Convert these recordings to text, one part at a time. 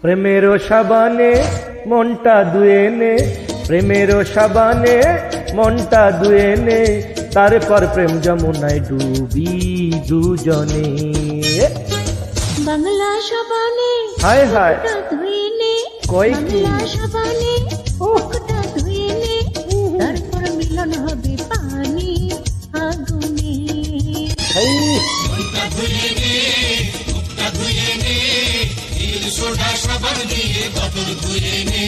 প্রেমেরও সাবানে মনটা ধুয়ে নে, প্রেমেরও সাবানে মনটা ধুয়ে নে, তারপর প্রেম যমুনায় ডুবি দুজনে। বাংলা সাবানে হায় হায় ধুয়ে নে, কই কি বাংলা সাবানে মুখটা ধুয়ে নে, তারপর মিলন হবে পানি আগুনে। হাই মনটা ধুয়ে নে, মুখটা ধুয়ে নে, নীল সোডা সাবান দিয়ে বোতল ধুয়ে নে।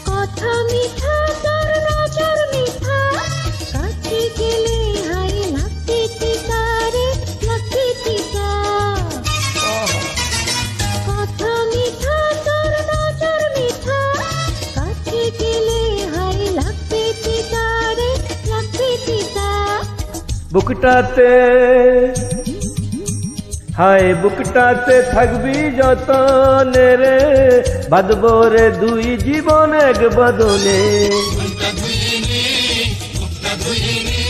কথা মিঠা তোর নজর মিঠা, কাছে গেলে হাই লাগতে তিতা রে, লাগতে তিতা। কথা মিঠা তোর নজর মিঠা, কাছে গেলে হাই লাগতে তিতা রে, লাগতে তিতা। বুকটাতে হায় বুকটাতে থাকবি যতনে রে, বাঁধবো রে দুই জীবন এক বদলে। মনটা ধুয়ে নে, মুখটা ধুয়ে নে,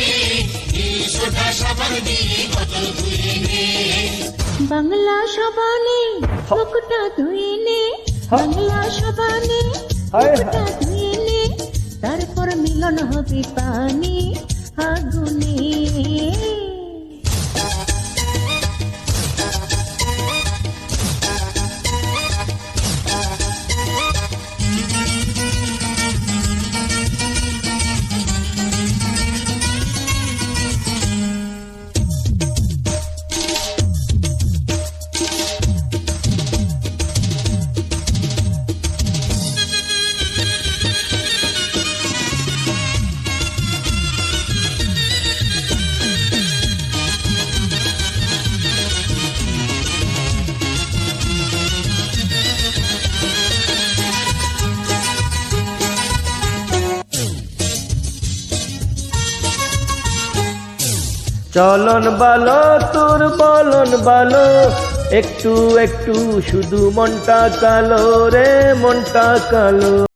নীল সোডা সাবান দিয়ে বোতল ধুয়ে নে। বাংলা সাবানে মুখটা ধুয়ে নে, বাংলা সাবানে হায় মুখটা ধুয়ে নে, তারপর মিলন হবে পানি আগুনে। চলন ভালো তোর বলন ভালো, একটু একটু শুধু মনটা কালো রে, মনটা কালো।